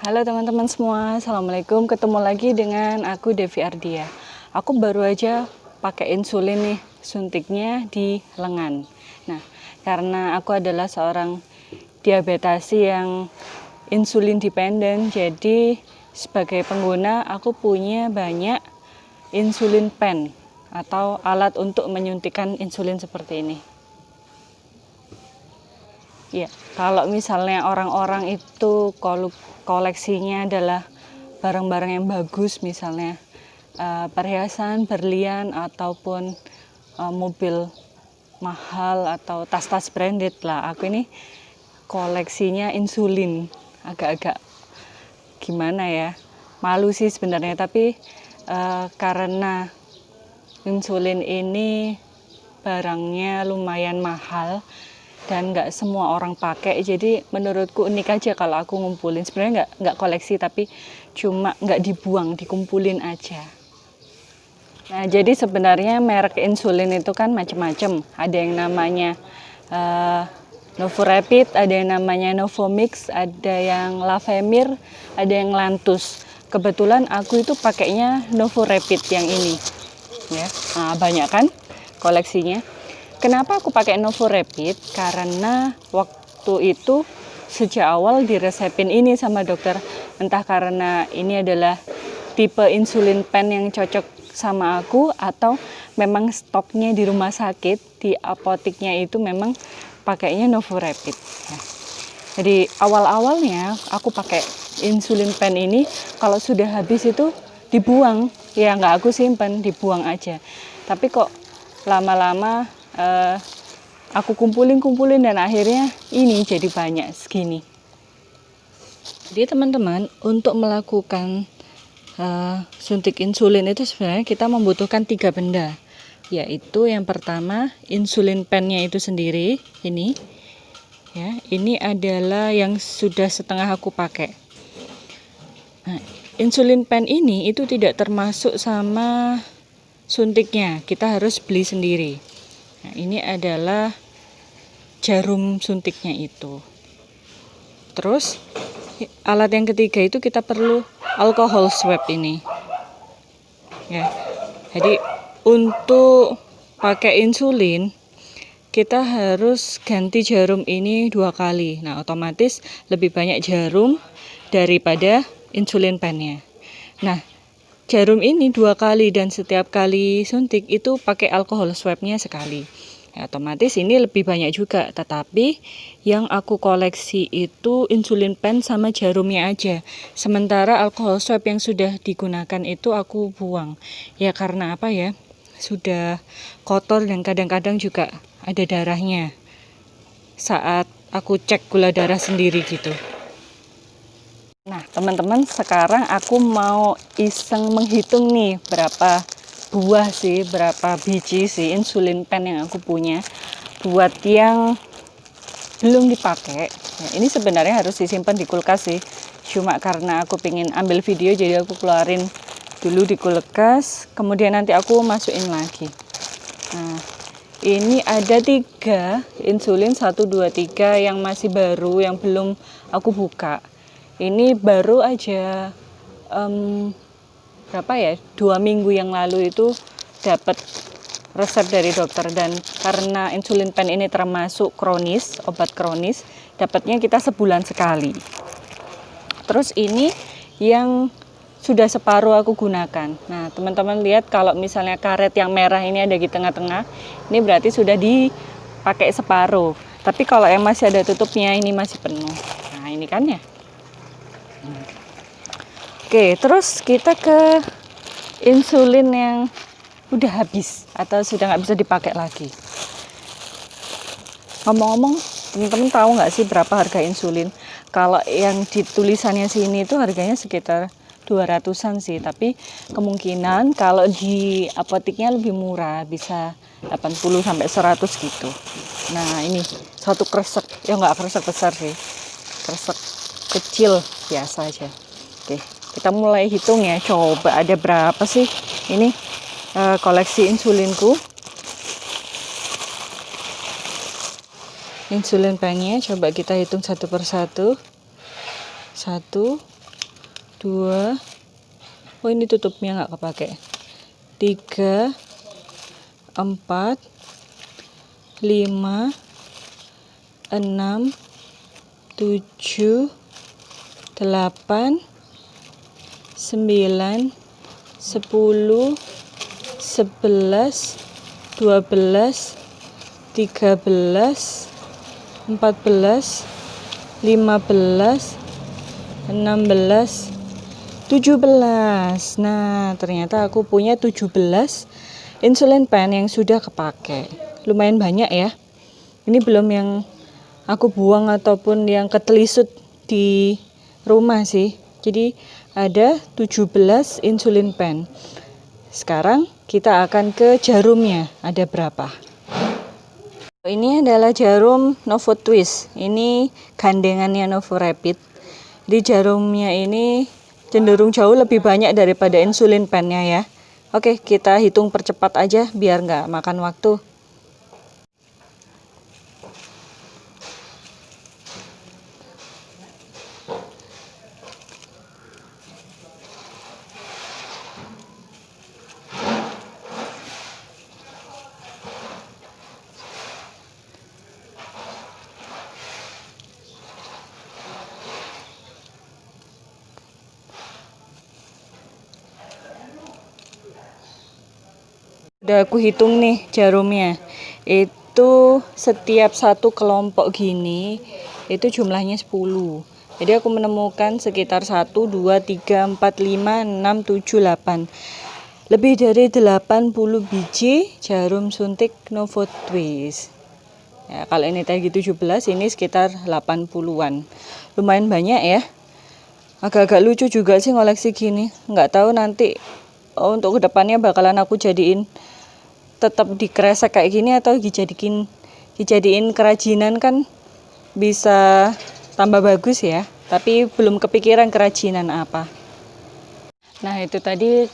Halo teman-teman semua, Assalamualaikum. Ketemu lagi dengan aku Devi Ardia. Aku baru aja pakai insulin nih, suntiknya di lengan. Nah, karena aku adalah seorang diabetasi yang insulin dependen, jadi sebagai pengguna aku punya banyak insulin pen atau alat untuk menyuntikkan insulin seperti ini. Ya, kalau misalnya orang-orang itu koleksinya adalah barang-barang yang bagus, misalnya perhiasan, berlian, ataupun mobil mahal atau tas-tas branded lah. Aku ini koleksinya insulin, agak-agak gimana ya, malu sih sebenarnya, tapi karena insulin ini barangnya lumayan mahal dan nggak semua orang pakai, jadi menurutku unik aja kalau aku ngumpulin. Sebenarnya nggak koleksi, tapi cuma nggak dibuang, dikumpulin aja. Nah, jadi sebenarnya merek insulin itu kan macam-macam. Ada yang namanya Novorapid, ada yang namanya Novomix, ada yang Lavemir, ada yang Lantus. Kebetulan aku itu pakainya Novorapid yang ini, ya. Nah, banyak kan koleksinya. Kenapa aku pakai Novorapid? Karena waktu itu sejak awal diresepin ini sama dokter. Entah karena ini adalah tipe insulin pen yang cocok sama aku, atau memang stoknya di rumah sakit, di apoteknya itu memang pakainya Novorapid. Nah, jadi awal-awalnya aku pakai insulin pen ini, kalau sudah habis itu dibuang. Ya nggak aku simpan, dibuang aja. Tapi kok lama-lama aku kumpulin dan akhirnya ini jadi banyak segini. Jadi teman-teman, untuk melakukan suntik insulin itu sebenarnya kita membutuhkan 3 benda, yaitu yang pertama insulin pennya itu sendiri. Ini ya, ini adalah yang sudah setengah aku pakai. Nah, insulin pen ini itu tidak termasuk sama suntiknya, kita harus beli sendiri. Nah, ini adalah jarum suntiknya itu. Terus alat yang ketiga itu kita perlu alkohol swab ini. Ya. Jadi untuk pakai insulin kita harus ganti jarum ini 2 kali. Nah, otomatis lebih banyak jarum daripada insulin pennya. Nah, jarum ini 2 kali dan setiap kali suntik itu pakai alkohol swabnya sekali. Ya, otomatis ini lebih banyak juga, tetapi yang aku koleksi itu insulin pen sama jarumnya aja. Sementara alkohol swab yang sudah digunakan itu aku buang. Ya karena apa ya? Sudah kotor dan kadang-kadang juga ada darahnya saat aku cek gula darah sendiri gitu. Nah, teman-teman, sekarang aku mau iseng menghitung nih berapa biji sih insulin pen yang aku punya buat yang belum dipakai. Nah, ini sebenarnya harus disimpan di kulkas sih, cuma karena aku pengen ambil video jadi aku keluarin dulu di kulkas, kemudian nanti aku masukin lagi. Nah, ini ada 3 insulin, 1, 2, 3 yang masih baru, yang belum aku buka. Ini baru aja berapa ya, 2 minggu yang lalu itu dapat resep dari dokter, dan karena insulin pen ini termasuk kronis, obat kronis, dapatnya kita sebulan sekali. Terus ini yang sudah separuh aku gunakan. Nah, teman-teman lihat kalau misalnya karet yang merah ini ada di tengah-tengah, ini berarti sudah dipakai separuh. Tapi kalau yang masih ada tutupnya ini masih penuh. Nah, ini kan ya. Oke, terus kita ke insulin yang udah habis atau sudah nggak bisa dipakai lagi. Ngomong-ngomong, teman-teman tahu nggak sih berapa harga insulin? Kalau yang di tulisannya sini itu harganya sekitar 200-an sih, tapi kemungkinan kalau di apoteknya lebih murah, bisa 80 sampai 100 gitu. Nah, ini satu kresek, ya nggak kresek besar sih, kresek kecil biasa aja. Oke, kita mulai hitung ya, coba ada berapa sih ini koleksi insulinku. Insulin pennya coba kita hitung satu persatu. 1, 2, oh ini tutupnya nggak kepake, 3, 4, 5, 6, 7, 8, 9, 10, 11, 12, 13, 14, 15, 16, 17. Nah, ternyata aku punya 17 insulin pen yang sudah kepake. Lumayan banyak ya. Ini belum yang aku buang ataupun yang ketelisut di rumah sih. Jadi ada 17 insulin pen. Sekarang kita akan ke jarumnya. Ada berapa? Ini adalah jarum Novo Twist. Ini gandengannya Novo Rapid. Di jarumnya ini cenderung jauh lebih banyak daripada insulin pennya ya. Oke, kita hitung percepat aja biar nggak makan waktu. Udah aku hitung nih jarumnya. Itu setiap satu kelompok gini itu jumlahnya 10. Jadi aku menemukan sekitar 1, 2, 3, 4, 5, 6, 7, 8. Lebih dari 80 biji jarum suntik Novo Twist. Ya, kalau ini tadi 17, ini sekitar 80-an. Lumayan banyak ya. Agak-agak lucu juga sih ngoleksi gini. Nggak tahu nanti untuk kedepannya bakalan aku jadiin tetap dikresek kayak gini atau dijadiin kerajinan, kan bisa tambah bagus ya. Tapi belum kepikiran kerajinan apa. Nah, itu tadi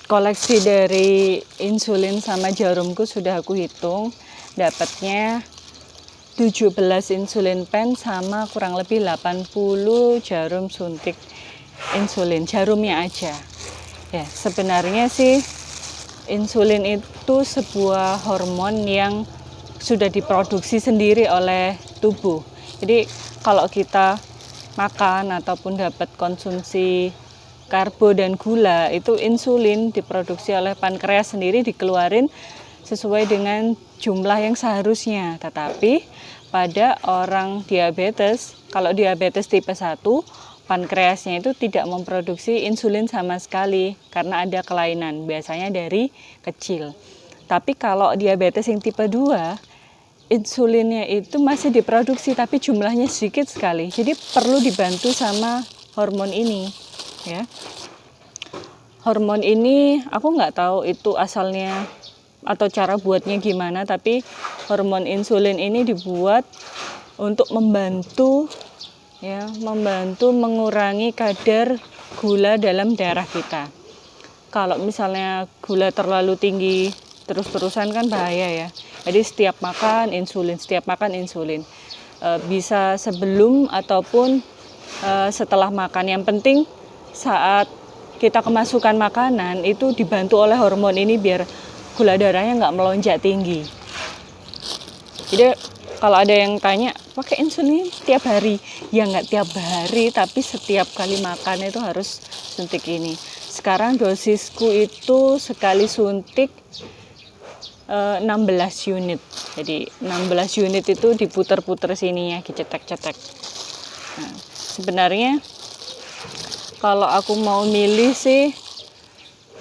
koleksi dari insulin sama jarumku sudah aku hitung. Dapatnya 17 insulin pen sama kurang lebih 80 jarum suntik insulin, jarumnya aja. Ya, sebenarnya sih insulin itu sebuah hormon yang sudah diproduksi sendiri oleh tubuh. Jadi kalau kita makan ataupun dapat konsumsi karbo dan gula, itu insulin diproduksi oleh pankreas sendiri, dikeluarin sesuai dengan jumlah yang seharusnya. Tetapi pada orang diabetes, kalau diabetes tipe 1, pankreasnya itu tidak memproduksi insulin sama sekali karena ada kelainan, biasanya dari kecil. Tapi kalau diabetes yang tipe 2, insulinnya itu masih diproduksi tapi jumlahnya sedikit sekali. Jadi perlu dibantu sama hormon ini, ya. Hormon ini aku nggak tahu itu asalnya atau cara buatnya gimana, tapi hormon insulin ini dibuat untuk membantu mengurangi kadar gula dalam darah kita. Kalau misalnya gula terlalu tinggi terus-terusan kan bahaya ya. Jadi setiap makan insulin. Bisa sebelum ataupun setelah makan. Yang penting saat kita kemasukan makanan itu dibantu oleh hormon ini biar gula darahnya nggak melonjak tinggi. Jadi kalau ada yang tanya, pakai insulin tiap hari? Ya nggak tiap hari, tapi setiap kali makan itu harus suntik ini. Sekarang dosisku itu sekali suntik 16 unit. Jadi 16 unit itu diputer-puter sininya, dicetek-cetek. Nah, sebenarnya kalau aku mau milih sih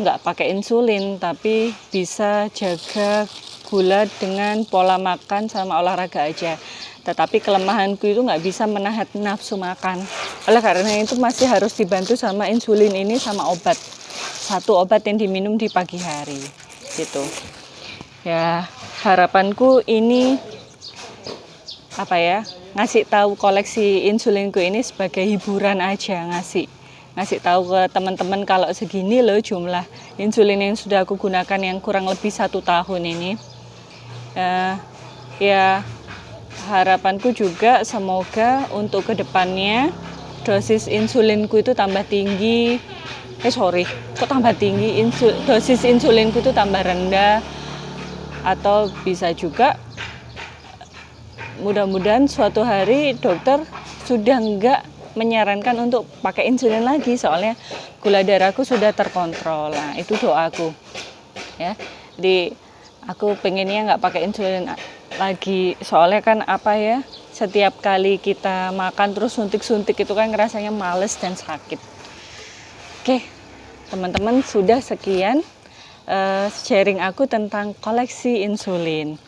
nggak pakai insulin, tapi bisa jaga gula dengan pola makan sama olahraga aja. Tetapi kelemahanku itu nggak bisa menahan nafsu makan. Oleh karena itu masih harus dibantu sama insulin ini sama obat. Satu obat yang diminum di pagi hari. Gitu. Ya, harapanku ini ngasih tahu koleksi insulinku ini sebagai hiburan aja, ngasih tahu ke teman-teman kalau segini loh jumlah insulin yang sudah aku gunakan yang kurang lebih 1 tahun ini. Ya harapanku juga semoga untuk kedepannya dosis insulinku itu tambah tinggi. Kok tambah tinggi? Dosis insulinku itu tambah rendah. Atau bisa juga mudah-mudahan suatu hari dokter sudah enggak menyarankan untuk pakai insulin lagi, soalnya gula darahku sudah terkontrol. Nah, itu doaku ya. Jadi aku pengennya nggak pakai insulin lagi, soalnya kan setiap kali kita makan terus suntik-suntik itu kan rasanya males dan sakit. Oke, teman-teman, sudah sekian sharing aku tentang koleksi insulin.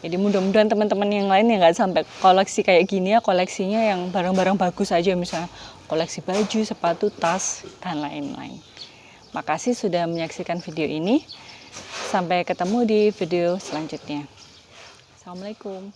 Jadi mudah-mudahan teman-teman yang lain yang nggak sampai koleksi kayak gini ya, koleksinya yang barang-barang bagus aja, misalnya koleksi baju, sepatu, tas, dan lain-lain. Makasih sudah menyaksikan video ini. Sampai ketemu di video selanjutnya. Assalamualaikum.